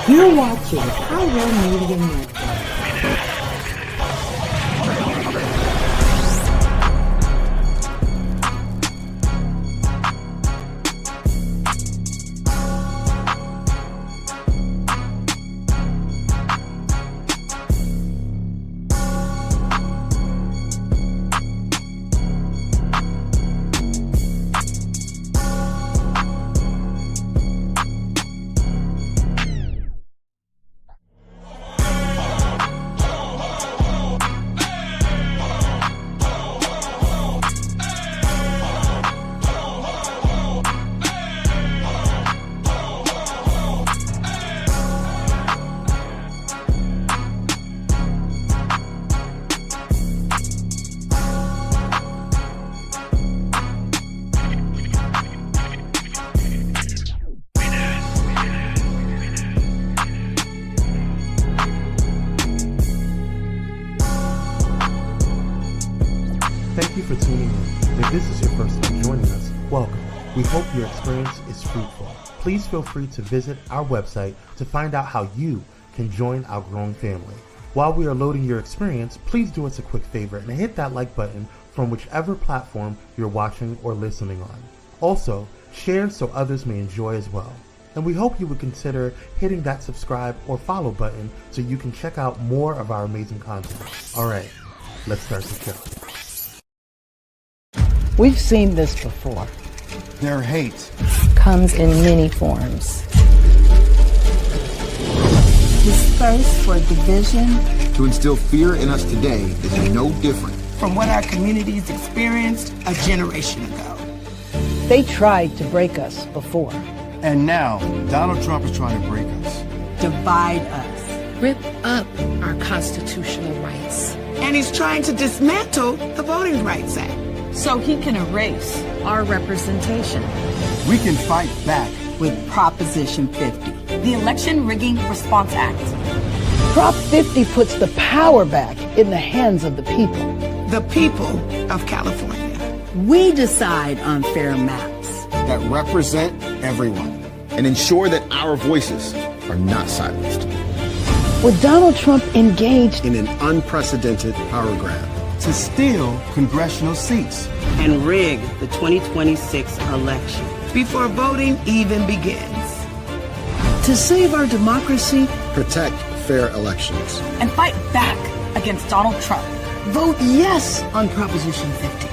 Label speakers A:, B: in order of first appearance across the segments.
A: You're watching Pyro Media Network.
B: Thank you for tuning in. If this is your first time joining us, welcome. We hope your experience is fruitful. Please feel free to visit our website to find out how you can join our growing family. While we are loading your experience, please do us a quick favor and hit that like button from whichever platform you're watching or listening on. Also, share so others may enjoy as well. And we hope you would consider hitting that subscribe or follow button so you can check out more of our amazing content. All right, let's start the show.
C: We've seen this before.
D: Their hate
C: Comes in many forms.
A: This thirst for division
D: to instill fear in us today is no different
E: from what our communities experienced a generation ago.
C: They tried to break us before.
D: And now Donald Trump is trying to break us.
E: Divide us.
F: Rip up our constitutional rights.
E: And he's trying to dismantle the Voting Rights Act
F: So he can erase our representation.
D: We can fight back.
E: with Proposition 50.
G: The Election Rigging Response Act.
C: Prop 50 puts the power back in the hands of the people.
E: The people of California.
G: We decide on fair maps
D: That represent everyone. And ensure that our voices are not silenced.
C: With Donald Trump engaged
D: In an unprecedented power grab. To steal congressional seats.
H: And rig the 2026 election.
E: Before voting even begins.
C: to save our democracy,
D: Protect fair elections.
G: and fight back against Donald Trump.
C: vote yes on Proposition 50.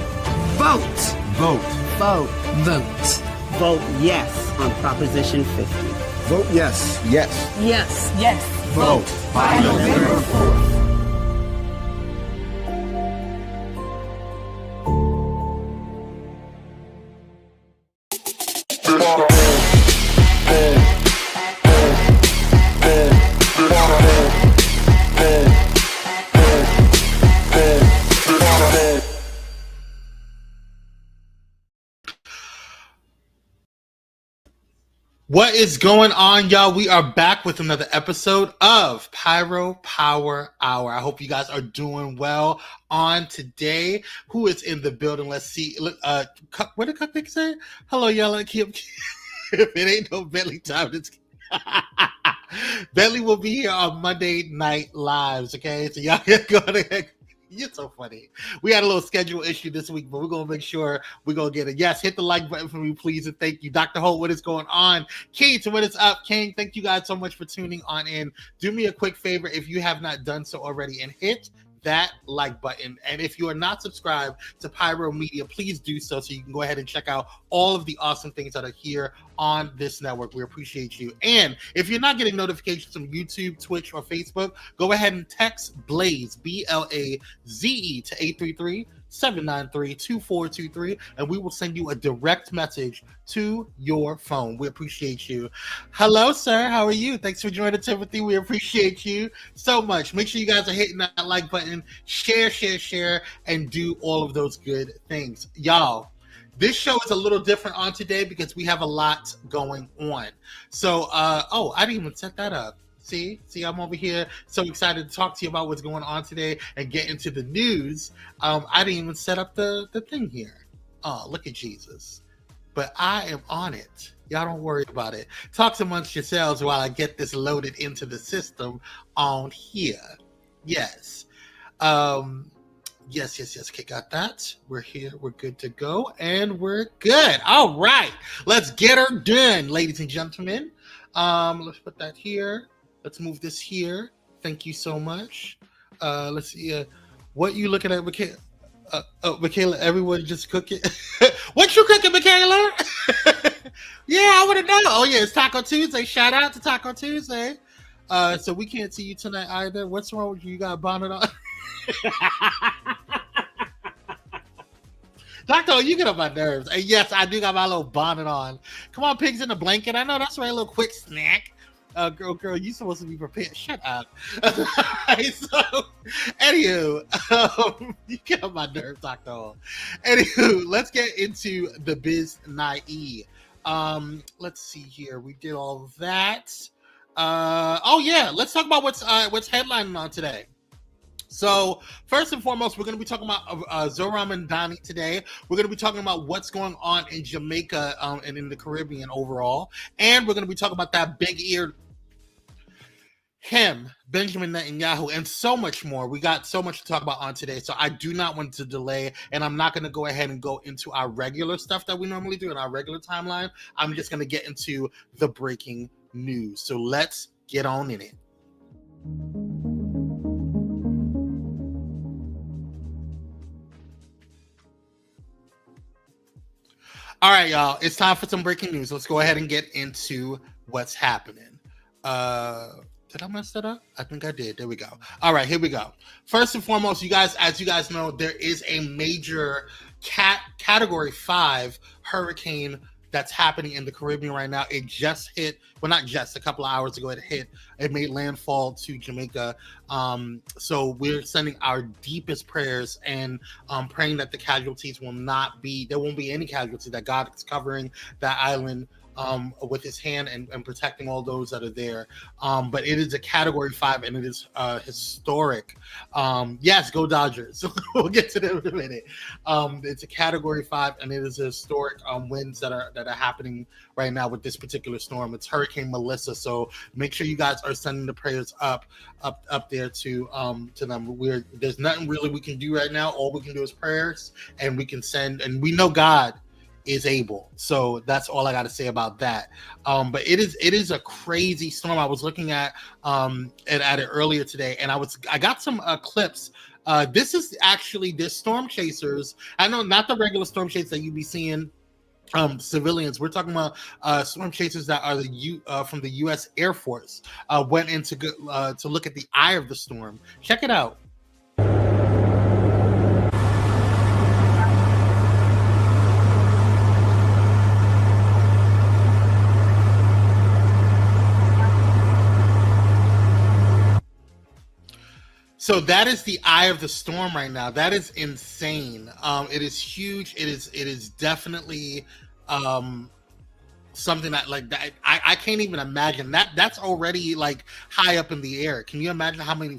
E: Vote.
D: Vote.
E: Vote.
F: Vote.
H: Vote yes on Proposition 50.
D: Vote yes. Yes.
F: Yes.
G: Yes.
D: Vote by November 4th.
B: What is going on, y'all? We are back with another episode of Pyro Power Hour. I hope you guys are doing well on today. Who is in the building? Let's see. What did Cupcake say? Hello, y'all. If it ain't no Bentley time, it's Bentley will be here on Monday Night Lives, okay? So y'all can go ahead. You're so funny. We had a little schedule issue this week, but we're going to make sure we're going to get it. Yes, hit the like button for me, please, and thank you. Dr. Holt, what is going on? King, to what is up? King, thank you guys so much for tuning on in. Do me a quick favor if you have not done so already and hit that like button. And if you are not subscribed to Pyro Media, please do so you can go ahead and check out all of the awesome things that are here on this network. We appreciate you. And if you're not getting notifications from YouTube, Twitch, or Facebook, go ahead and text BLAZE, BLAZE, to 833-793-2423, and we will send you a direct message to your phone. We appreciate you. Hello, sir. How are you? Thanks for joining, Timothy. We appreciate you so much. Make sure you guys are hitting that like button, share, and do all of those good things. Y'all, this show is a little different on today because we have a lot going on. So, I didn't even set that up. See, I'm over here so excited to talk to you about what's going on today and get into the news. I didn't even set up the thing here. Oh, look at Jesus. but I am on it. Y'all don't worry about it. Talk amongst yourselves while I get this loaded into the system on here. Yes. Yes. Okay, got that. We're here. We're good to go. And we're good. All right. Let's get her done, ladies and gentlemen. Let's put that here. Let's move this here. Thank you so much. Let's see. What you looking at, Michaela? Michaela, everyone just cooking. What you cooking, Michaela? Yeah, I want to know. Oh, yeah, it's Taco Tuesday. Shout out to Taco Tuesday. So we can't see you tonight either. What's wrong with you? You got a bonnet on? Doctor, you get on my nerves. And yes, I do got my little bonnet on. Come on, pigs in the blanket. I know that's right, a little quick snack. Girl, you supposed to be prepared. Shut up. So, anywho, you get on my nerves, Doctor. Anywho, let's get into the biz night. Let's see here. We did all of that. Oh yeah, let's talk about what's headlining on today. So first and foremost, we're going to be talking about Zoran and Donnie today. We're going to be talking about what's going on in Jamaica and in the Caribbean overall, and we're going to be talking about that big-eared him, Benjamin Netanyahu, and so much more. We got so much to talk about on today, so I do not want to delay, and I'm not going to go ahead and go into our regular stuff that we normally do in our regular timeline. I'm just going to get into the breaking news. So let's get on in it. All right, y'all. It's time for some breaking news. Let's go ahead and get into what's happening. Did I mess that up? I think I did. There we go. All right, here we go. First and foremost, you guys, as you guys know, there is a major Category 5 hurricane that's happening in the Caribbean right now. It just hit, well, not just, a couple of hours ago it made landfall to Jamaica. So we're sending our deepest prayers and praying that the casualties will not be, there won't be any casualties, that God is covering that island with his hand and protecting all those that are there. But it is a Category 5 and it is historic. Yes, go Dodgers. We'll get to them in a minute. It's a Category 5 and it is a historic winds that are happening right now with this particular storm. It's Hurricane Melissa. So make sure you guys are sending the prayers up there to them. There's nothing really we can do right now. All we can do is prayers, and we can send, and we know God is able. So that's all I got to say about that. But it is a crazy storm. I was looking at it earlier today, and I got some clips. This is actually the storm chasers. I know, not the regular storm chasers that you be seeing, civilians. We're talking about storm chasers that are from the U.S. Air Force. Went in to look at the eye of the storm. Check it out. So that is the eye of the storm right now. That is insane. It is huge. It is definitely something that, like, that I can't even imagine. That's already like high up in the air. Can you imagine how many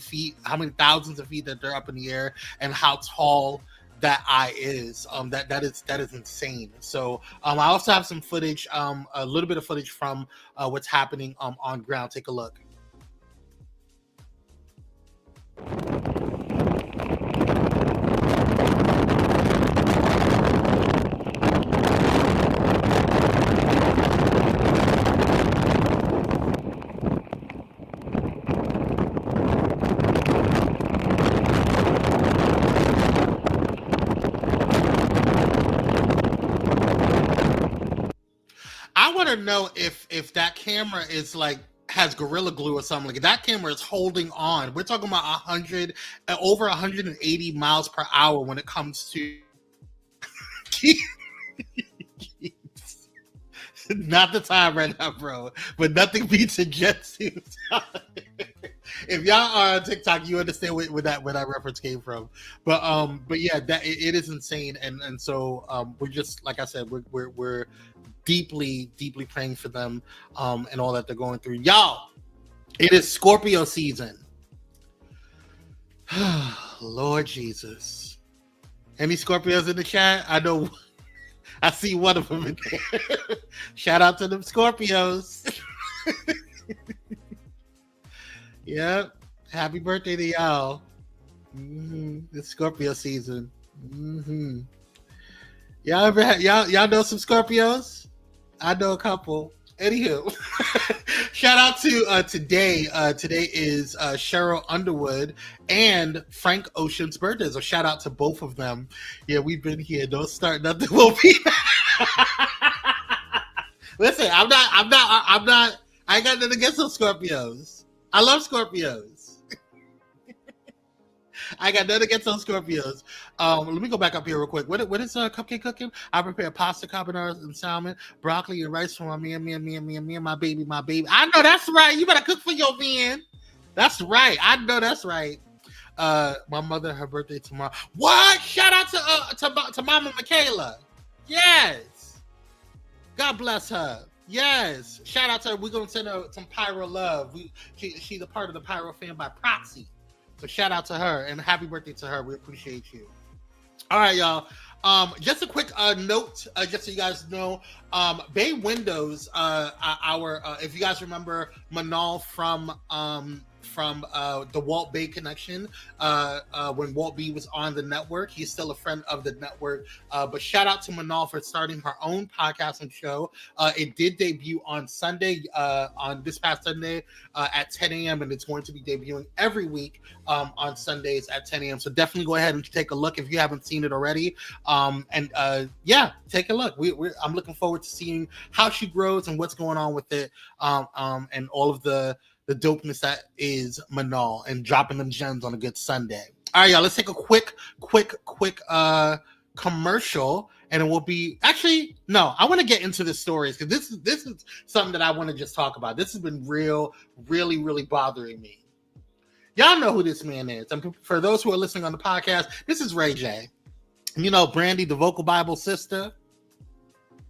B: thousands of feet that they're up in the air, and how tall that eye is? That is insane. So I also have some footage, a little bit of footage from what's happening on ground. Take a look. I want to know if that camera is like has Gorilla Glue or something. Like, that camera is holding on. We're talking about over 180 miles per hour when it comes to not the time right now, bro. But nothing beats a jet suit. If y'all are on TikTok, you understand where that reference came from. But yeah, it is insane. And so we're just, like I said, we're deeply praying for them and all that they're going through. Y'all, it is Scorpio season. Lord Jesus. Any Scorpios in the chat? I know I see one of them in there. Shout out to them Scorpios. Yep. Happy birthday to y'all. It's Scorpio season. Y'all ever y'all know some Scorpios? I know a couple. Anywho, shout out to today. Today is Cheryl Underwood and Frank Ocean's birthday. So shout out to both of them. Yeah, we've been here. Don't start nothing. Will be. Listen, I'm not. I ain't got nothing against those Scorpios. I love Scorpios. I got nothing against those Scorpios. Let me go back up here real quick. What is Cupcake cooking? I prepare pasta, carbonara, and salmon, broccoli, and rice for me and my baby. I know that's right. You better cook for your man. That's right. I know that's right. My mother, her birthday tomorrow. What? Shout out to Mama Michaela. Yes. God bless her. Yes. Shout out to her. We're gonna send her some Pyro love. She's a part of the Pyro fan by proxy. So shout out to her and happy birthday to her. We appreciate you. All right, y'all. Just a quick note, just so you guys know, Bay Windows, if you guys remember Manal from the Walt Bay Connection, when Walt B was on the network, he's still a friend of the network. But shout out to Manal for starting her own podcasting show. It did debut on Sunday, on this past Sunday at 10 a.m. and it's going to be debuting every week on Sundays at 10 a.m. So definitely go ahead and take a look if you haven't seen it already. Yeah, take a look. I'm looking forward to seeing how she grows and what's going on with it, and all of the dopeness that is Manal and dropping them gems on a good Sunday. All right, y'all, let's take a quick commercial, and it will be I want to get into the stories because this is something that I want to just talk about. This has been really bothering me. Y'all know who this man is. For those who are listening on the podcast, this is Ray J. You know, Brandy, the vocal Bible sister.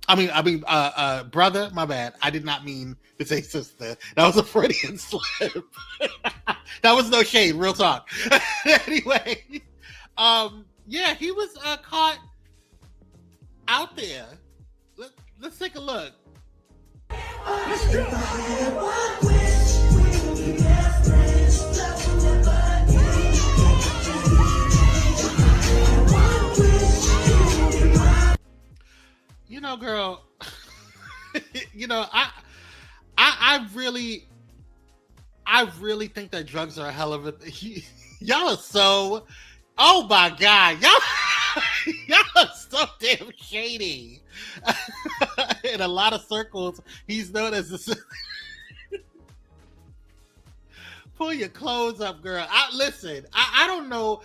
B: Brother, my bad. I did not mean to say sister. That was a Freudian slip. That was no shade, real talk. Anyway, yeah, he was caught out there. Let's take a look. You know, girl, you know, I really think that drugs are a hell of a y'all are so, oh my God, y'all are so damn shady. In a lot of circles, he's known as the pull your clothes up, girl. I don't know.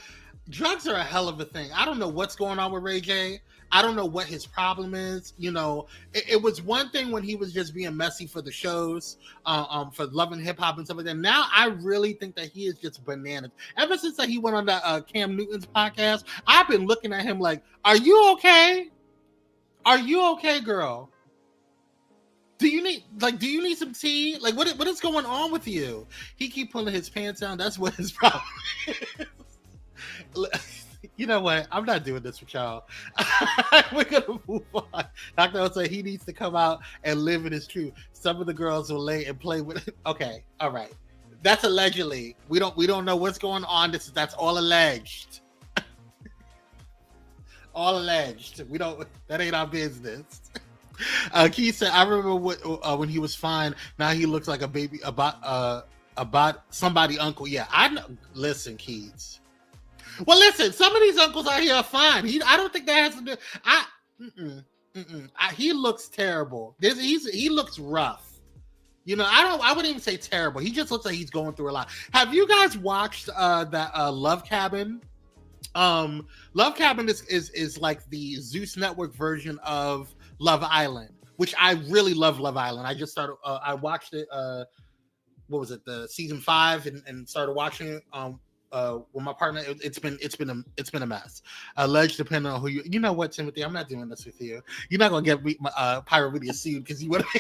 B: Drugs are a hell of a thing. I don't know what's going on with Ray J. I don't know what his problem is. You know, it was one thing when he was just being messy for the shows, for Love and Hip Hop and stuff like that. Now I really think that he is just bananas. Ever since that he went on that Cam Newton's podcast, I've been looking at him like, "Are you okay? Are you okay, girl? Do you need some tea? Like, what is going on with you?" He keep pulling his pants down. That's what his problem is. You know what? I'm not doing this with y'all. We're gonna move on. Dr. O said he needs to come out and live in his truth. Some of the girls will lay and play with it. Okay, all right. That's allegedly. We don't know what's going on. That's all alleged. All alleged. That ain't our business. Keith said, I remember when he was fine. Now he looks like a baby about somebody uncle. Yeah, I know. Listen, Keith. Well, listen, some of these uncles out here are fine. I don't think that has to do. He looks terrible. He looks rough. You know, I wouldn't even say terrible. He just looks like he's going through a lot. Have you guys watched that Love Cabin? Love Cabin is like the Zeus Network version of Love Island, which I really love. Love Island. I just started. I watched it. What was it? The season 5 and started watching it. With my partner, it's been a mess. Alleged, depending on who you know what, Timothy, I'm not doing this with you. You're not gonna get Pyro Media sued because you want to.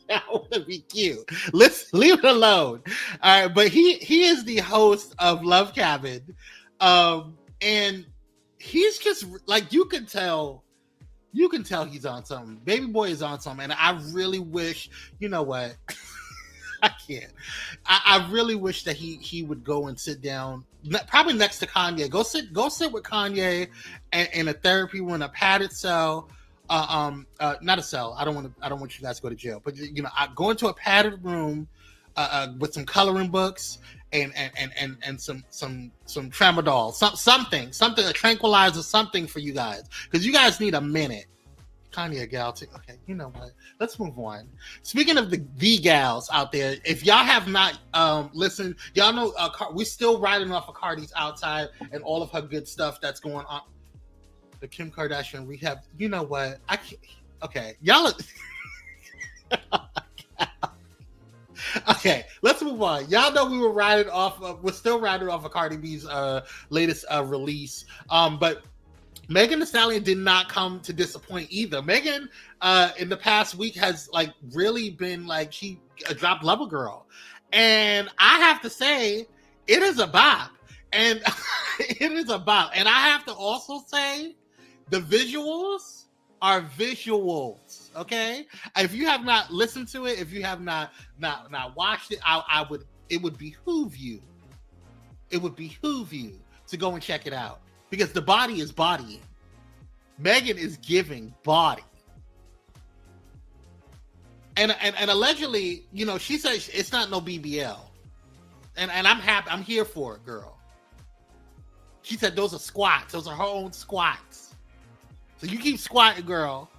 B: I want to be cute. Let's leave it alone. All right, but he is the host of Love Cabin, and he's just like, you can tell You can tell he's on something. Baby boy is on something. And I really wish, you know what? I can't. I really wish that he would go and sit down, probably next to Kanye. Go sit with Kanye in a therapy room, in a padded cell. Not a cell. I don't want you guys to go to jail. But I go into a padded room with some coloring books and some tramadol, something, a tranquilizer, something for you guys, because you guys need a minute. Kanye gal too. Okay, you know what? Let's move on. Speaking of the gals out there, if y'all have not listened, y'all know we're still riding off of Cardi's Outside and all of her good stuff that's going on. The Kim Kardashian rehab. You know what? I can't. Okay, y'all. Okay, let's move on. Y'all know we were we're still riding off of Cardi B's latest release. But Megan Thee Stallion did not come to disappoint either. Megan, in the past week, has really been she dropped Lover Girl, and I have to say, it is a bop, and it is a bop. And I have to also say, the visuals are visuals. Okay, if you have not listened to it, if you have not watched it, it would behoove you. It would behoove you to go and check it out. Because the body is bodying. Megan is giving body. And allegedly, she says it's not no BBL. And I'm happy. I'm here for it, girl. She said those are squats. Those are her own squats. So you keep squatting, girl.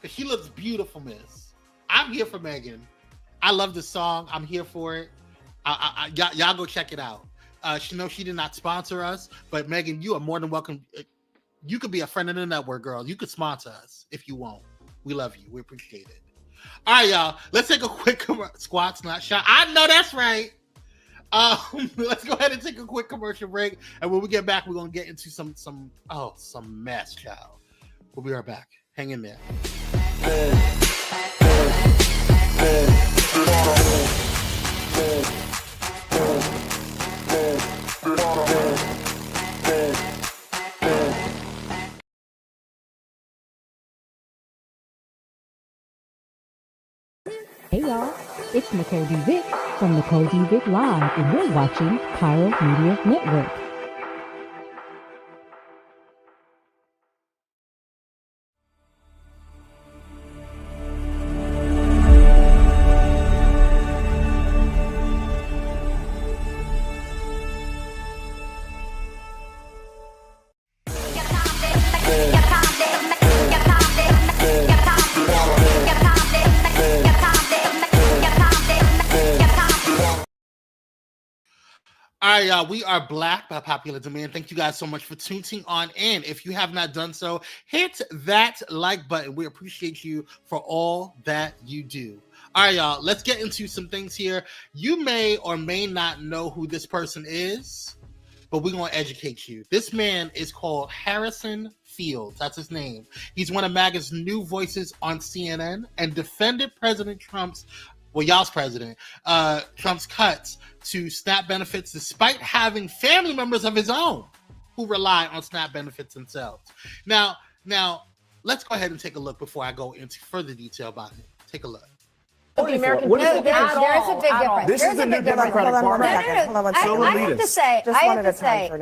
B: Because she looks beautiful, miss. I'm here for Megan. I love this song. I'm here for it. Y'all go check it out. She did not sponsor us, but Megan, you are more than welcome. You could be a friend of the network, girl. You could sponsor us if you want. We love you. We appreciate it. All right, y'all. Let's take a quick squats, not shot. I know that's right. Let's go ahead and take a quick commercial break, and when we get back, we're gonna get into some mess, child. We'll be right back. Hang in there.
I: Hey y'all, it's Nicole D. Vick from Nicole D. Vick Live, and you're watching Pyro Media Network.
B: All right, y'all, we are Black by popular demand. Thank you guys so much for tuning on in. If you have not done so, hit that like button. We appreciate you for all that you do. All right, y'all, let's get into some things here. You may or may not know who this person is, but we're going to educate you. This man is called Harrison Fields. That's his name. He's one of MAGA's new voices on CNN and defended President Trump's cuts to SNAP benefits, despite having family members of his own who rely on SNAP benefits themselves. Now, let's go ahead and take a look before I go into further detail about it. Take a look.
J: There is a big difference.
K: This is the new Democratic Party.
J: I have to say,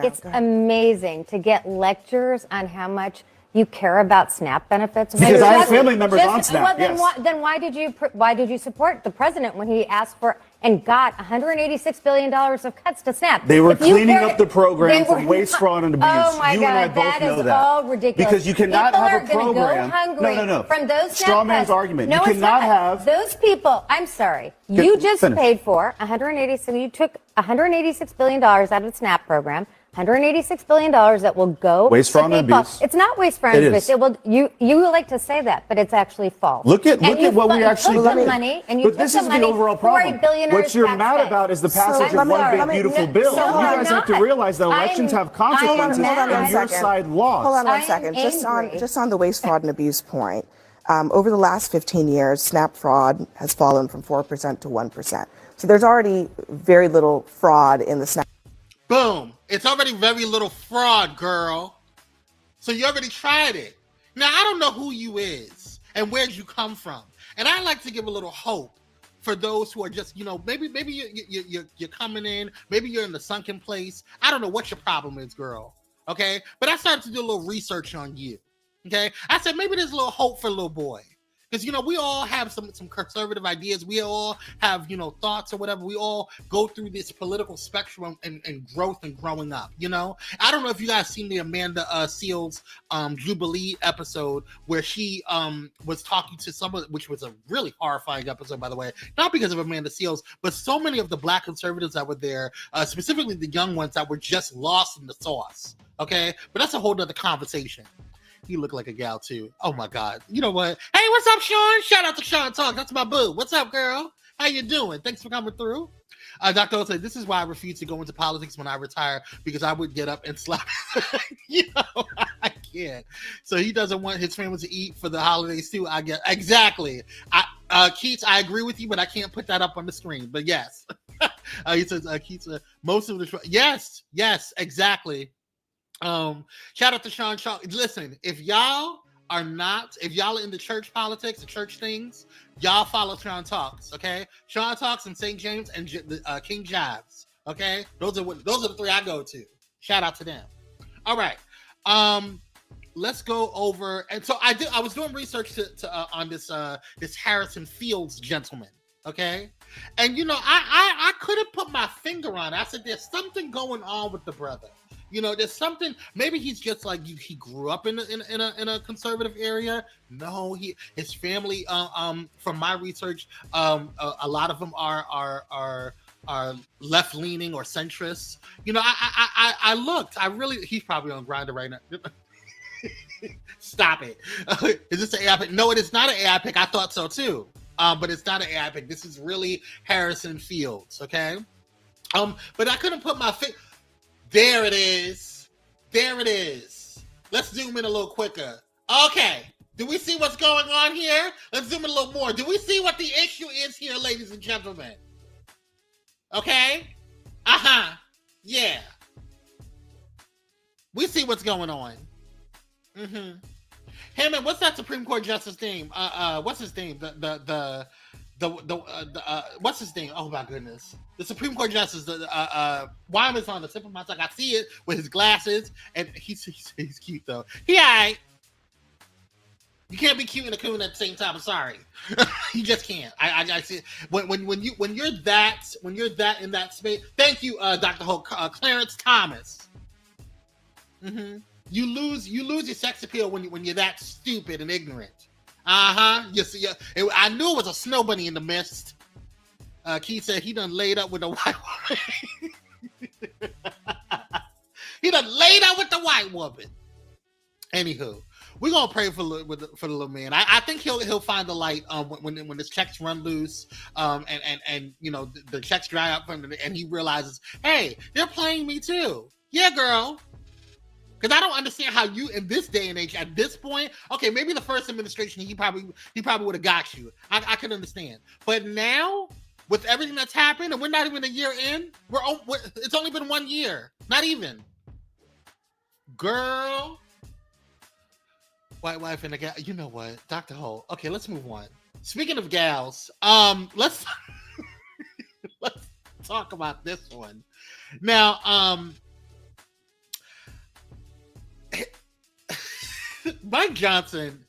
J: it's amazing to get lectures on how much you care about SNAP benefits.
K: Because I have family members on SNAP.
J: Then why did you support the president when he asked for and got $186 billion of cuts to SNAP?
K: They were cleaning up the program from waste, fraud, and abuse.
J: Oh my
K: you and I
J: God,
K: both
J: that
K: know
J: is
K: that.
J: all ridiculous.
K: Because you cannot
J: people
K: have a program.
J: Go hungry
K: No.
J: From those SNAP
K: straw man's
J: cuts.
K: argument.
J: No,
K: you cannot have
J: those people. I'm sorry. You just paid for 186. You took $186 billion out of the SNAP program. $186 billion that will go
K: waste, fraud, and abuse.
J: It's not waste, fraud, and abuse. It will. You like to say that, but it's actually false.
K: Look at what we actually did.
J: Money, and you
K: but this is the overall problem. What you're mad about is the passage of one big beautiful bill. You guys have to realize that elections have consequences, and your side lost.
L: Hold on one second. Just on the waste, fraud, and abuse point. Over the last 15 years, SNAP fraud has fallen from 4% to 1%. So there's already very little fraud in the SNAP.
B: Boom. It's already very little fraud, girl. So you already tried it. Now, I don't know who you is and where you come from. And I like to give a little hope for those who are just, maybe you're coming in, maybe you're in the sunken place. I don't know what your problem is, girl. Okay. But I started to do a little research on you. Okay. I said, maybe there's a little hope for a little boy. Because, we all have some conservative ideas. We all have, thoughts or whatever. We all go through this political spectrum and growth and growing up, I don't know if you guys seen the Amanda Seals Jubilee episode where she was talking to someone, which was a really horrifying episode, by the way, not because of Amanda Seals, but so many of the Black conservatives that were there, specifically the young ones that were just lost in the sauce. Okay. But that's a whole nother conversation. You look like a gal too. Oh my God. You know what? Hey, what's up, Sean? Shout out to Sean Talk. That's my boo. What's up, girl? How you doing? Thanks for coming through. Dr. O said, this is why I refuse to go into politics when I retire, because I would get up and slap. I can't. So he doesn't want his family to eat for the holidays too. I guess. Exactly. Keats, I agree with you, but I can't put that up on the screen. But yes. He says, Keats, most of the, yes, exactly. Shout out to Sean Shaw. Listen, if y'all are in the church politics, the church things, y'all follow Sean Talks, okay? Sean Talks and St. James and King Jives, okay? Those are the three I go to. Shout out to them. All right. Let's go over, and so I was doing research on this Harrison Fields gentleman, okay? And I couldn't put my finger on it. I said there's something going on with the brother. There's something. Maybe he's just like he grew up in a conservative area. No, his family. From my research, a lot of them are left leaning or centrist. I looked. He's probably on Grindr right now. Stop it. Is this an AI pick? No, it is not an AI pick. I thought so too. But it's not an AI pick. This is really Harrison Fields. Okay. But I couldn't put my finger. There it is. Let's zoom in a little quicker. Okay. Do we see what's going on here? Let's zoom in a little more. Do we see what the issue is here, ladies and gentlemen? Okay. Yeah. We see what's going on. Him and what's that Supreme Court justice name? What's his name? What's his name? Oh my goodness. The Supreme Court justice, Wyman's on the tip of my tongue. I see it with his glasses, and he's cute though. He alright. You can't be cute and a coon at the same time. I'm sorry. You just can't. I see it. When you're that in that space. Thank you, Dr. Holt, Clarence Thomas. You lose your sex appeal when you're that stupid and ignorant. You see, I knew it was a snow bunny in the mist. Keith said he done laid up with a white woman. He done laid up with the white woman. Anywho, we're gonna pray for the little man. I think he'll find the light when his checks run loose, and the checks dry up from him, and he realizes, hey, they're playing me too. Yeah, girl. Because I don't understand how you, in this day and age, at this point, okay, maybe the first administration, he probably would have got you. I can understand. But now, with everything that's happened, and we're not even a year in, it's only been 1 year. Not even. Girl. White wife and a gal. You know what? Dr. Holt. Okay, let's move on. Speaking of gals, let's talk about this one. Now, Mike Johnson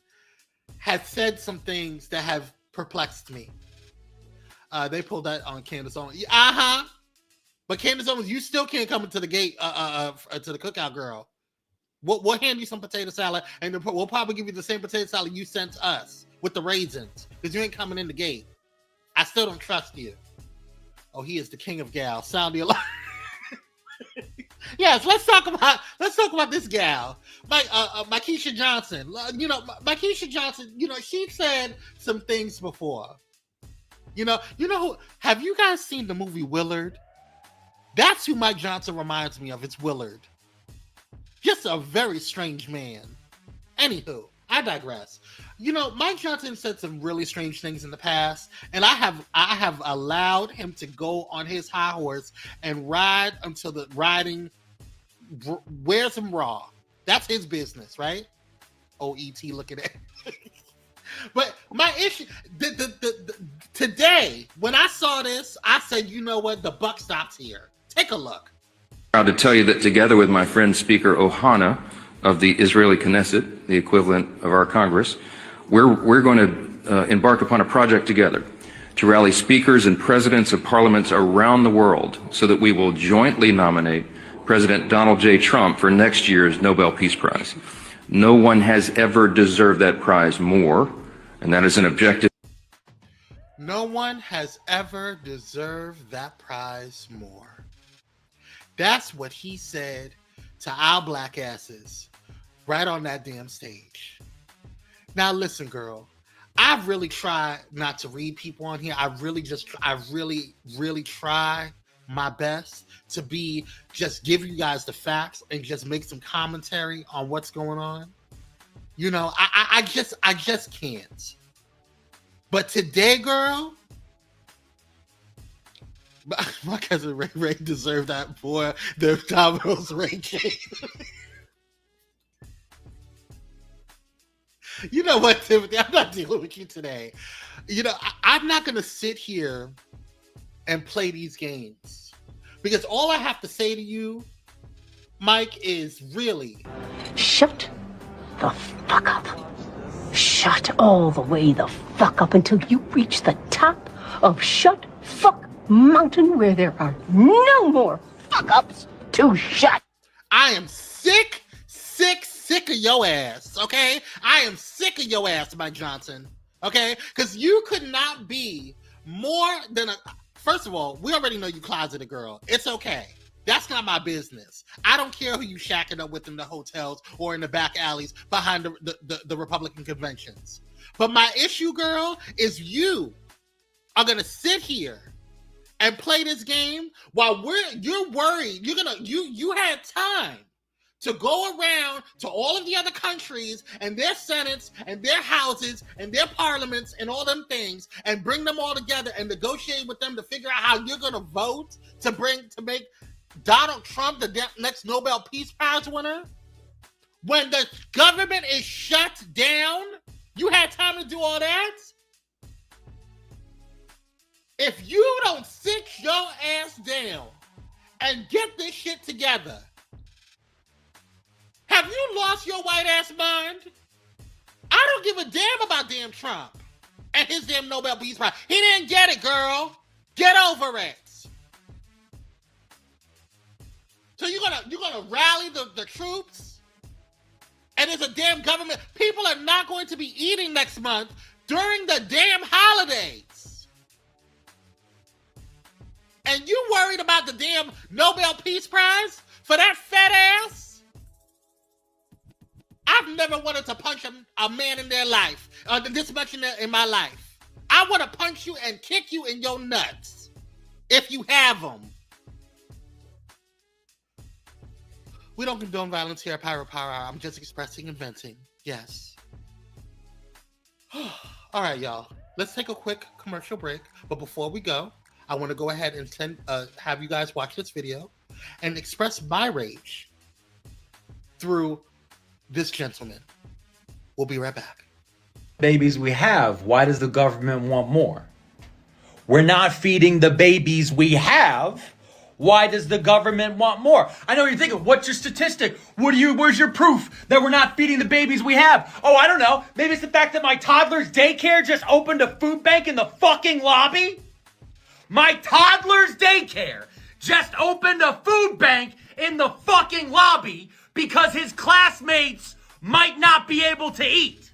B: has said some things that have perplexed me. They pulled that on Candace Owens. But Candace Owens, you still can't come into the gate to the cookout, girl. We'll hand you some potato salad, and we'll probably give you the same potato salad you sent us with the raisins, because you ain't coming in the gate. I still don't trust you. Oh, he is the king of gals. Sound the alarm. Yes, let's talk about this gal, Mykesha Johnson. Mykesha Johnson. She said some things before. Have you guys seen the movie Willard? That's who Mike Johnson reminds me of. It's Willard. Just a very strange man. Anywho, I digress. Mike Johnson said some really strange things in the past, and I have allowed him to go on his high horse and ride until the riding wears him raw. That's his business, right? OET looking at. But my issue, today, when I saw this, I said, you know what? The buck stops here. Take a look.
M: Proud to tell you that together with my friend Speaker Ohana of the Israeli Knesset, the equivalent of our Congress, we're going to embark upon a project together to rally speakers and presidents of parliaments around the world so that we will jointly nominate President Donald J. Trump for next year's Nobel Peace Prize. No one has ever deserved that prize more, and that is an objective.
B: No one has ever deserved that prize more. That's what he said to our black asses right on that damn stage. Now listen, girl, I really try not to read people on here. I really try my best to be just give you guys the facts and just make some commentary on what's going on. You know, I just can't. But today, girl, my cousin Ray deserved that for the Domino's Ray J. You know what, Timothy? I'm not dealing with you today. You know, I'm not going to sit here and play these games because all I have to say to you, Mike, is really
N: shut the fuck up. Shut all the way the fuck up until you reach the top of Shut Fuck Mountain where there are no more fuck ups to shut.
B: I am sick of your ass, okay? I am sick of your ass, Mike Johnson, okay? Because you could not be more than a... First of all, we already know you closeted, girl. It's okay. That's not my business. I don't care who you shacking up with in the hotels or in the back alleys behind the Republican conventions. But my issue, girl, is you are going to sit here and play this game while you're worried. You had time to go around to all of the other countries and their senates and their houses and their parliaments and all them things and bring them all together and negotiate with them to figure out how you're going to vote to make Donald Trump the next Nobel Peace Prize winner. When the government is shut down, you had time to do all that? If you don't sit your ass down and get this shit together, have you lost your white ass mind? I don't give a damn about damn Trump and his damn Nobel Peace Prize. He didn't get it, girl. Get over it. So you're gonna rally the troops, and there's a damn government. People are not going to be eating next month during the damn holidays. And you worried about the damn Nobel Peace Prize for that fat ass? I've never wanted to punch a man in their life, this much in my life. I want to punch you and kick you in your nuts, if you have them. We don't condone violence here at Pyro Power Hour. I'm just expressing and venting. Yes. All right, y'all. Let's take a quick commercial break. But before we go, I want to go ahead and have you guys watch this video and express my rage through this gentleman. We'll be right back.
O: Babies we have, why does the government want more? We're not feeding the babies we have. Why does the government want more? I know you're thinking, what's your statistic? Where's your proof that we're not feeding the babies we have? Oh, I don't know. Maybe it's the fact that my toddler's daycare just opened a food bank in the fucking lobby. My toddler's daycare just opened a food bank in the fucking lobby because his classmates might not be able to eat.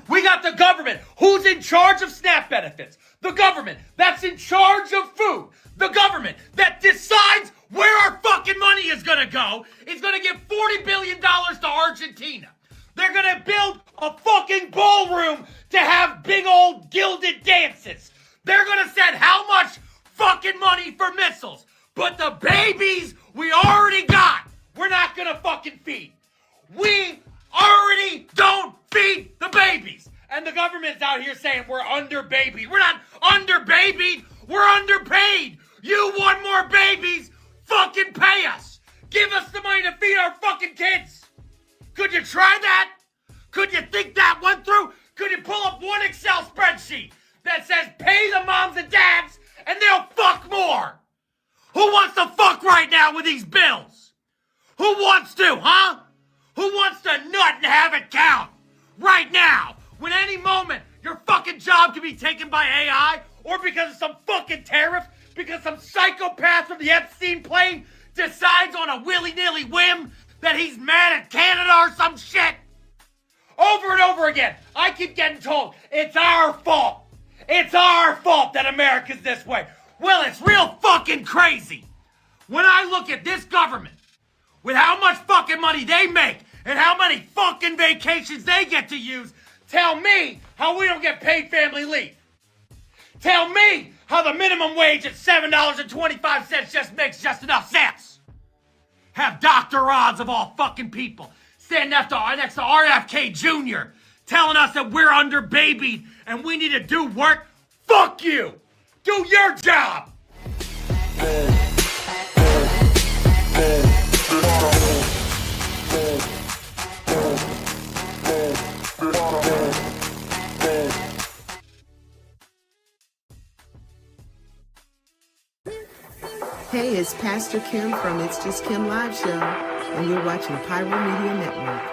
O: We got the government. Who's in charge of SNAP benefits? The government that's in charge of food. The government that decides where our fucking money is gonna go is gonna give $40 billion to Argentina. They're gonna build a fucking ballroom to have big old gilded dances. They're gonna send how much fucking money for missiles? But the babies we already got, we're not gonna fucking feed. We already don't feed the babies. And the government's out here saying we're under-babied. We're not under-babied, we're underpaid. You want more babies? Fucking pay us. Give us the money to feed our fucking kids. Could you try that? Could you think that one through? Could you pull up one Excel spreadsheet that says pay the moms and dads and they'll fuck more? Who wants to fuck right now with these bills? Who wants to, huh? Who wants to nut and have it count? Right now, when any moment your fucking job can be taken by AI or because of some fucking tariff, because some psychopath from the Epstein plane decides on a willy-nilly whim that he's mad at Canada or some shit. Over and over again, I keep getting told, it's our fault. It's our fault that America's this way. Well, it's real fucking crazy. When I look at this government, with how much fucking money they make and how many fucking vacations they get to use, tell me how we don't get paid family leave. Tell me how the minimum wage at $7.25 just makes just enough sense. Have Dr. Oz of all fucking people stand next to RFK Jr. telling us that we're underbabied and we need to do work. Fuck you! Do your job!
P: Hey, it's Pastor Kim from It's Just Kim Live Show, and you're watching Pyro Media Network.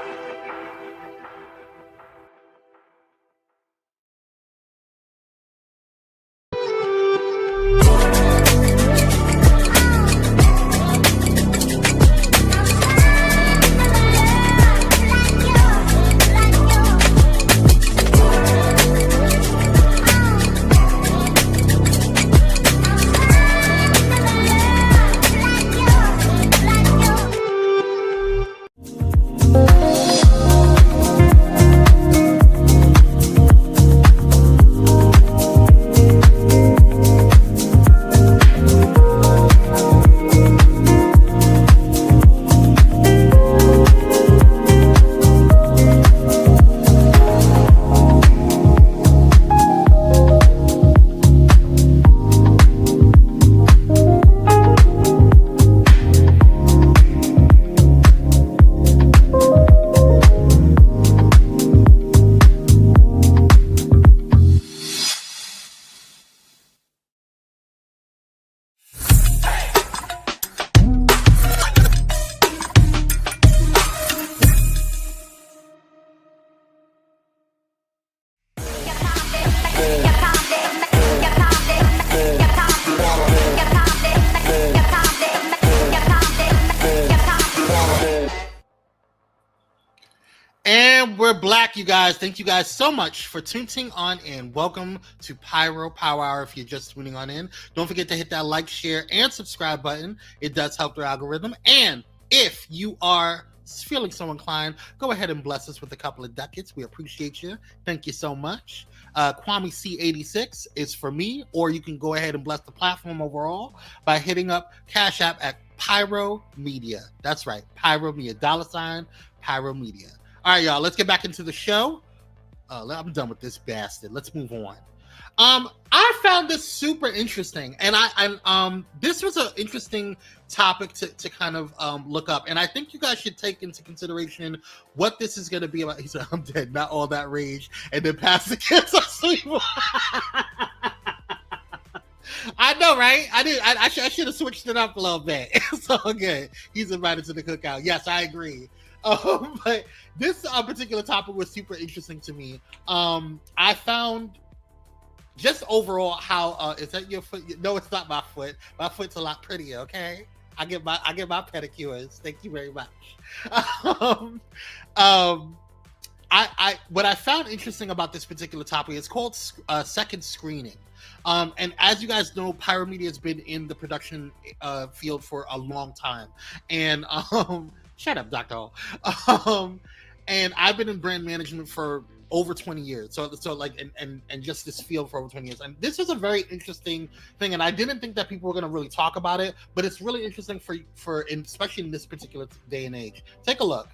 B: And we're black, you guys. Thank you guys so much for tuning on in. Welcome to Pyro Power Hour. If you're just tuning on in, don't forget to hit that like, share, and subscribe button. It does help the algorithm. And if you are feeling so inclined, go ahead and bless us with a couple of ducats. We appreciate you. Thank you so much. Kwame C86 is for me, or you can go ahead and bless the platform overall by hitting up Cash App at Pyro Media. That's right, Pyro Media, $ Pyro Media. All right, y'all, let's get back into the show. I'm done with this bastard. Let's move on. I found this super interesting, and I this was an interesting topic to kind of look up, and I think you guys should take into consideration what this is going to be about. He said, "I'm dead, not all that rage," and then pass the kids asleep. I know, right? I should have switched it up a little bit. It's all good. He's invited to the cookout. Yes, I agree. But this particular topic was super interesting to me. I found just overall how is that your foot? No, it's not my foot. My foot's a lot prettier. Okay, I get my pedicures. Thank you very much. What I found interesting about this particular topic is called second screening. And as you guys know, Pyro Media has been in the production field for a long time, and shut up, Dr. Hall. And I've been in brand management for over 20 years. So like, and just this field for over 20 years. And this is a very interesting thing. And I didn't think that people were going to really talk about it, but it's really interesting especially in this particular day and age. Take a look.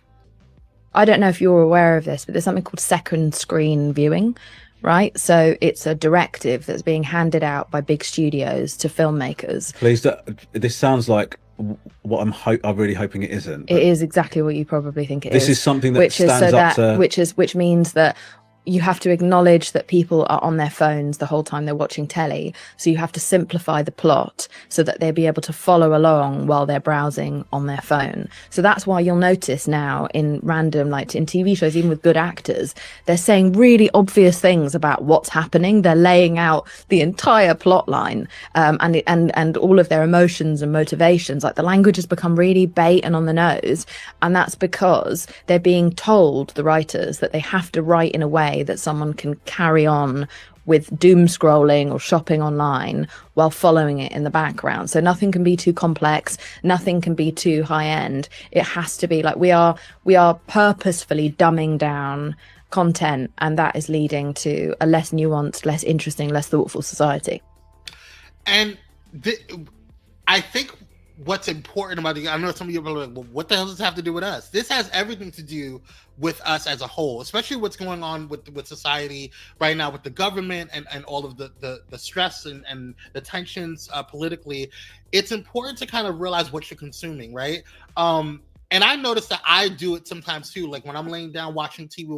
Q: I don't know if you're aware of this, but there's something called second screen viewing, right? So it's a directive that's being handed out by big studios to filmmakers.
R: Please, this sounds like what I'm really hoping it isn't.
Q: It is exactly what you probably think it is.
R: This is something that stands up to...
Q: Which means that you have to acknowledge that people are on their phones the whole time they're watching telly. So you have to simplify the plot so that they'll be able to follow along while they're browsing on their phone. So that's why you'll notice now in random, like in TV shows, even with good actors, they're saying really obvious things about what's happening. They're laying out the entire plot line, and all of their emotions and motivations. Like the language has become really bait and on the nose. And that's because they're being told, the writers, that they have to write in a way that someone can carry on with doom scrolling or shopping online while following it in the background. So nothing can be too complex, nothing can be too high end. It has to be like we are purposefully dumbing down content, and that is leading to a less nuanced, less interesting, less thoughtful society.
B: And I think what's important about it, I know some of you are like, well, what the hell does this have to do with us? This has everything to do with us as a whole, especially what's going on with society right now, with the government and all of the stress and the tensions politically. It's important to kind of realize what you're consuming, right? And I noticed that I do it sometimes too. Like when I'm laying down watching TV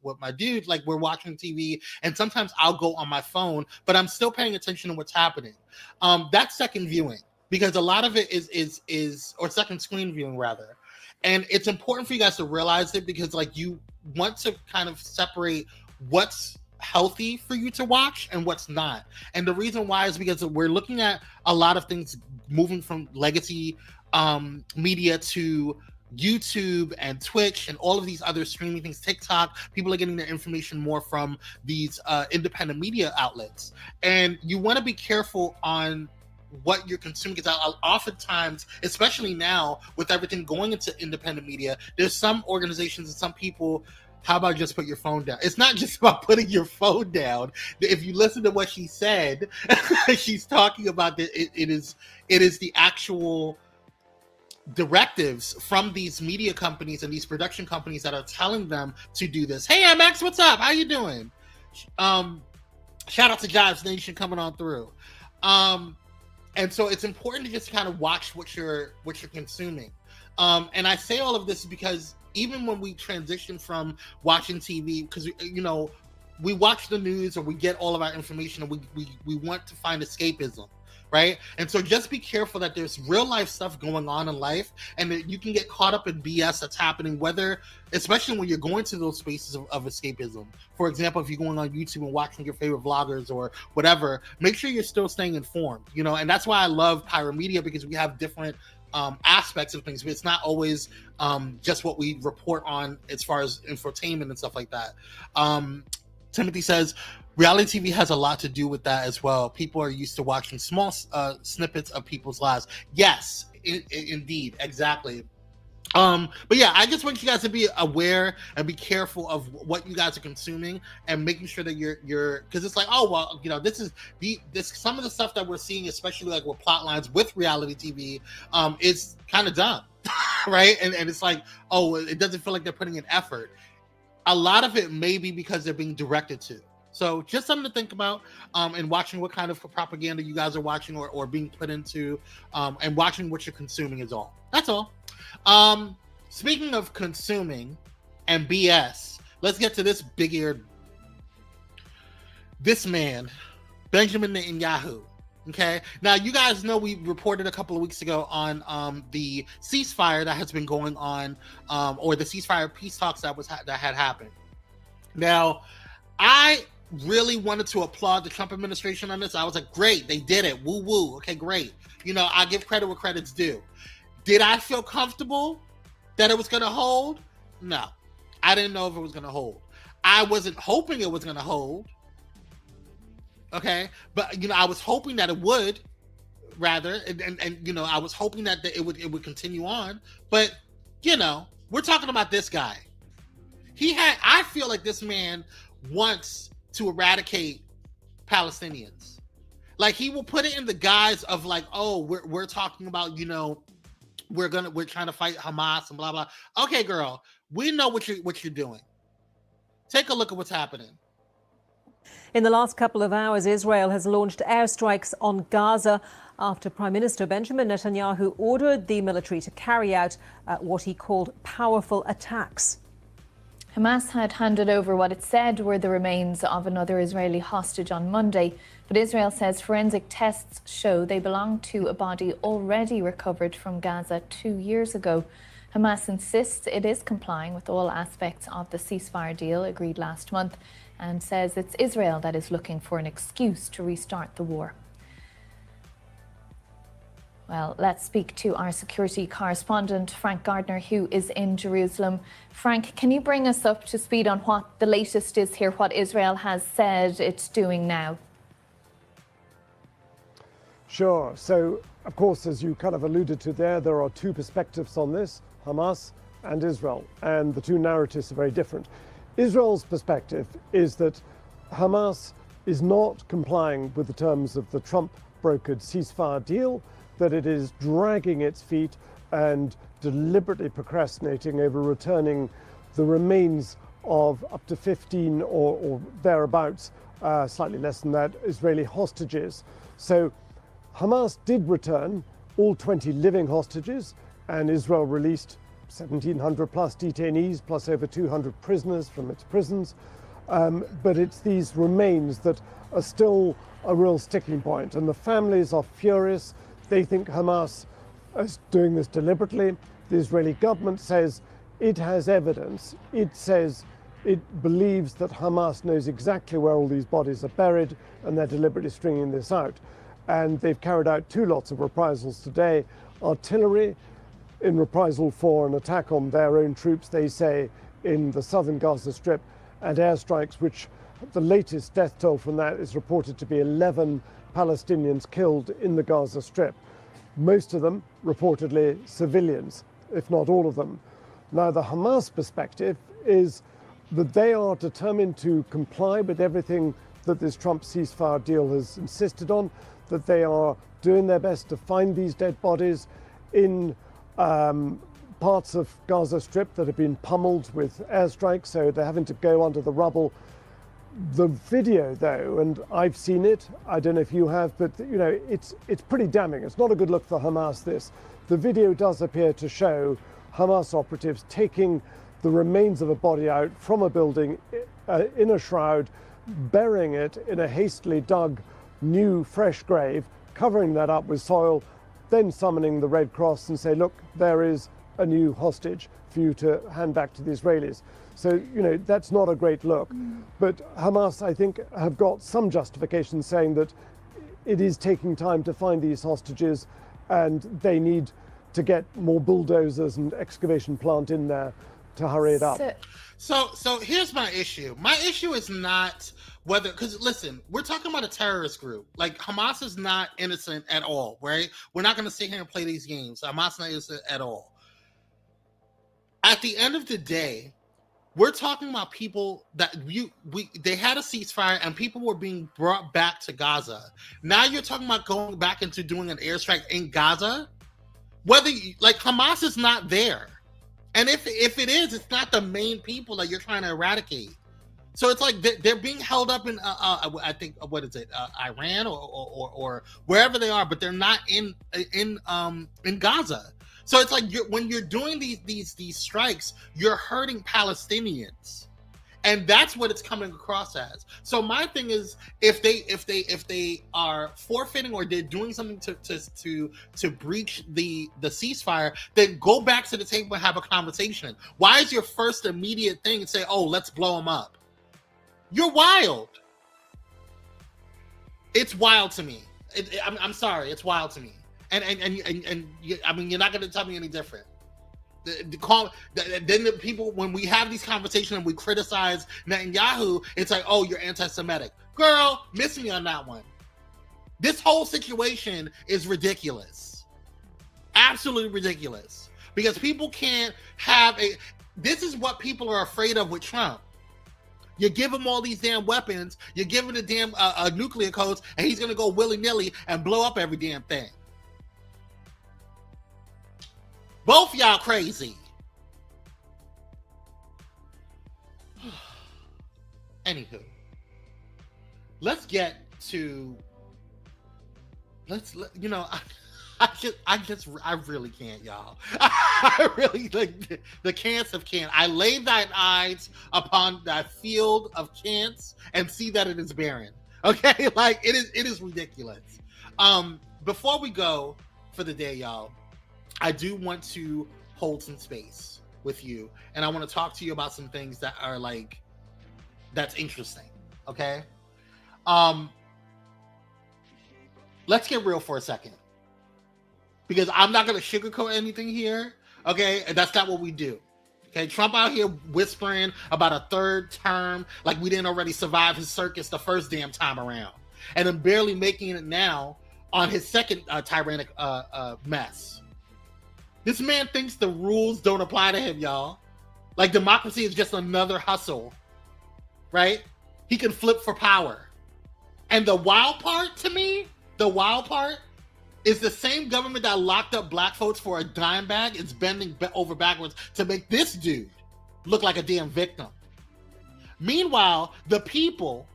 B: with my dude, like we're watching TV, and sometimes I'll go on my phone, but I'm still paying attention to what's happening. That's second viewing, because a lot of it is or second screen viewing rather. And it's important for you guys to realize it, because like you want to kind of separate what's healthy for you to watch and what's not. And the reason why is because we're looking at a lot of things moving from legacy media to YouTube and Twitch and all of these other streaming things, TikTok. People are getting their information more from these independent media outlets. And you want to be careful on what you're consuming, because oftentimes, especially now with everything going into independent media, there's some organizations and some people, how about just put your phone down? It's not just about putting your phone down. If you listen to what she said, she's talking about that it is the actual directives from these media companies and these production companies that are telling them to do this. Hey, MX, what's up? How you doing? Shout out to Jives Nation coming on through. And so it's important to just kind of watch what you're consuming. And I say all of this because even when we transition from watching TV, because we watch the news or we get all of our information, and we want to find escapism, right? And so just be careful that there's real life stuff going on in life, and that you can get caught up in BS that's happening, especially when you're going to those spaces of escapism. For example, if you're going on YouTube and watching your favorite vloggers or whatever, make sure you're still staying informed, and that's why I love Pyro Media, because we have different aspects of things, but it's not always just what we report on as far as infotainment and stuff like that. Timothy says, reality TV has a lot to do with that as well. People are used to watching small snippets of people's lives. Yes, indeed, exactly. But yeah, I just want you guys to be aware and be careful of what you guys are consuming, and making sure that you're because it's like, oh well, this is some of the stuff that we're seeing, especially like with plot lines with reality TV, is kind of dumb, right? And it's like, oh, it doesn't feel like they're putting in effort. A lot of it may be because they're being directed to. So just something to think about, and watching what kind of propaganda you guys are watching or being put into, and watching what you're consuming is all. That's all. Speaking of consuming and BS, let's get to this this man, Benjamin Netanyahu. Okay. Now, you guys know we reported a couple of weeks ago on the ceasefire that has been going on, or the ceasefire peace talks that had happened. Now, I really wanted to applaud the Trump administration on this. I was like, great, they did it. Woo woo. Okay, great. I give credit where credit's due. Did I feel comfortable that it was going to hold? No, I didn't know if it was going to hold. I wasn't hoping it was going to hold. Okay, but I was hoping that it would, rather, and I was hoping that it would continue on. But we're talking about this guy. I feel like this man wants to eradicate Palestinians. Like, he will put it in the guise of like, oh, we're talking about, we're trying to fight Hamas and blah blah. Okay, girl, we know what you're doing. Take a look at what's happening.
S: In the last couple of hours, Israel has launched airstrikes on Gaza after Prime Minister Benjamin Netanyahu ordered the military to carry out what he called powerful attacks.
T: Hamas had handed over what it said were the remains of another Israeli hostage on Monday, but Israel says forensic tests show they belong to a body already recovered from Gaza 2 years ago. Hamas insists it is complying with all aspects of the ceasefire deal agreed last month and says it's Israel that is looking for an excuse to restart the war. Well, let's speak to our security correspondent, Frank Gardner, who is in Jerusalem. Frank, can you bring us up to speed on what the latest is here, what Israel has said it's doing now?
U: Sure. So, of course, as you kind of alluded to there are two perspectives on this, Hamas and Israel, and the two narratives are very different. Israel's perspective is that Hamas is not complying with the terms of the Trump-brokered ceasefire deal, that it is dragging its feet and deliberately procrastinating over returning the remains of up to 15 or thereabouts, slightly less than that, Israeli hostages. So Hamas did return all 20 living hostages, and Israel released 1,700 plus detainees, plus over 200 prisoners from its prisons. But it's these remains that are still a real sticking point, and the families are furious. They think Hamas is doing this deliberately. The Israeli government says it has evidence. It says it believes that Hamas knows exactly where all these bodies are buried, and they're deliberately stringing this out. And they've carried out two lots of reprisals today. Artillery in reprisal for an attack on their own troops, they say, in the southern Gaza Strip, and airstrikes, which the latest death toll from that is reported to be 11 Palestinians killed in the Gaza Strip. Most of them reportedly civilians, if not all of them. Now, the Hamas perspective is that they are determined to comply with everything that this Trump ceasefire deal has insisted on, that they are doing their best to find these dead bodies in parts of Gaza Strip that have been pummeled with airstrikes, so they're having to go under the rubble. The video, though, and I've seen it, I don't know if you have, but you know, it's pretty damning. It's not a good look for Hamas, this. The video does appear to show Hamas operatives taking the remains of a body out from a building in a shroud, burying it in a hastily dug new fresh grave, covering that up with soil, then summoning the Red Cross and say, look, there is a new hostage for you to hand back to the Israelis. So, you know, that's not a great look. But Hamas, I think, have got some justification saying that it is taking time to find these hostages and they need to get more bulldozers and excavation plant in there to hurry it up.
B: So here's my issue. My issue is not whether, because listen, we're talking about a terrorist group. Like, Hamas is not innocent at all, right? We're not going to sit here and play these games. Hamas is not innocent at all. At the end of the day, we're talking about people that they had a ceasefire and people were being brought back to Gaza. Now you're talking about going back into doing an airstrike in Gaza? Hamas is not there. And if it is, it's not the main people that you're trying to eradicate. So it's like they're being held up in, I think, what is it, Iran or wherever they are, but they're not in Gaza. So it's like when you're doing these strikes, you're hurting Palestinians, and that's what it's coming across as. So my thing is, if they are forfeiting or they're doing something to breach the ceasefire, then go back to the table and have a conversation. Why is your first immediate thing say, "Oh, let's blow them up"? You're wild. It's wild to me. I'm sorry, it's wild to me. And I mean, you're not going to tell me any different. Then the people, when we have these conversations and we criticize Netanyahu, it's like, oh, you're anti-Semitic. Girl, miss me on that one. This whole situation is ridiculous. Absolutely ridiculous. Because people can't have this is what people are afraid of with Trump. You give him all these damn weapons, you give him the damn nuclear codes, and he's going to go willy-nilly and blow up every damn thing. Both y'all crazy. Anywho, let's get to. I really can't, y'all. I really the cants of can't. I lay thine eyes upon that field of cants and see that it is barren. Okay, like it is ridiculous. Before we go for the day, y'all, I do want to hold some space with you, and I want to talk to you about some things that are that's interesting. Okay, let's get real for a second. Because I'm not going to sugarcoat anything here, okay? And that's not what we do, okay? Trump out here whispering about a third term like we didn't already survive his circus the first damn time around. And then barely making it now on his second tyrannic mess. This man thinks the rules don't apply to him, y'all. Like democracy is just another hustle, right? He can flip for power. And the wild part to me, is the same government that locked up black folks for a dime bag is bending over backwards to make this dude look like a damn victim. Meanwhile, the people,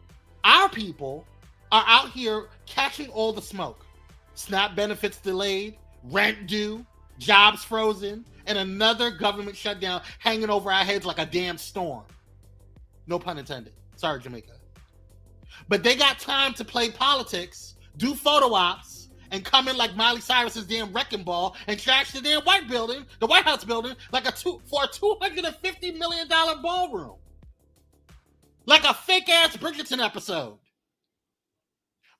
B: our people, are out here catching all the smoke. SNAP benefits delayed, rent due, jobs frozen, and another government shutdown hanging over our heads like a damn storm. No pun intended. Sorry, Jamaica. But they got time to play politics, do photo ops, and come in like Miley Cyrus's damn wrecking ball and trash the damn White House building, for a $250 million ballroom. Like a fake ass Bridgerton episode.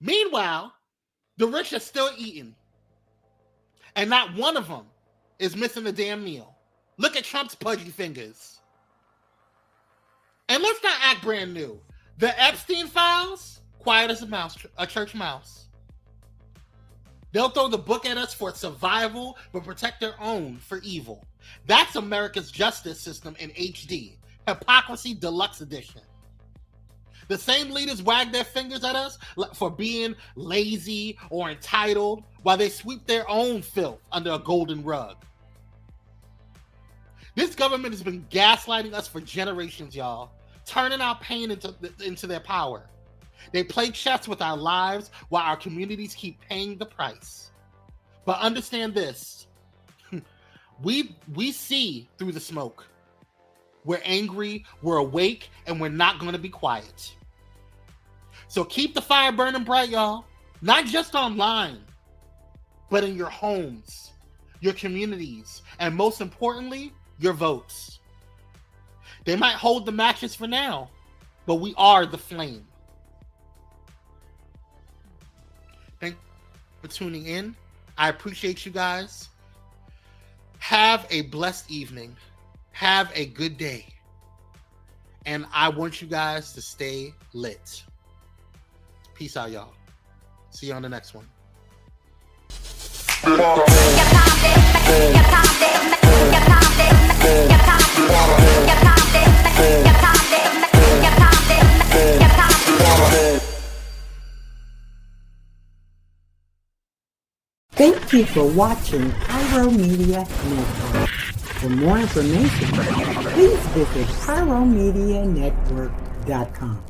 B: Meanwhile, the rich are still eating. And not one of them is missing a damn meal. Look at Trump's pudgy fingers. And let's not act brand new. The Epstein files, quiet as a church mouse. They'll throw the book at us for survival, but protect their own for evil. That's America's justice system in HD. Hypocrisy Deluxe Edition. The same leaders wag their fingers at us for being lazy or entitled while they sweep their own filth under a golden rug. This government has been gaslighting us for generations, y'all. Turning our pain into their power. They play chess with our lives while our communities keep paying the price. But understand this. We see through the smoke. We're angry, we're awake, and we're not going to be quiet. So keep the fire burning bright, y'all. Not just online, but in your homes, your communities, and most importantly, your votes. They might hold the matches for now, but we are the flame. Thank you for tuning in. I appreciate you guys. Have a blessed evening. Have a good day. And I want you guys to stay lit. Peace out, y'all. See you on the next one.
A: Thank you for watching Pyro Media Network. For more information, please visit pyromedianetwork.com.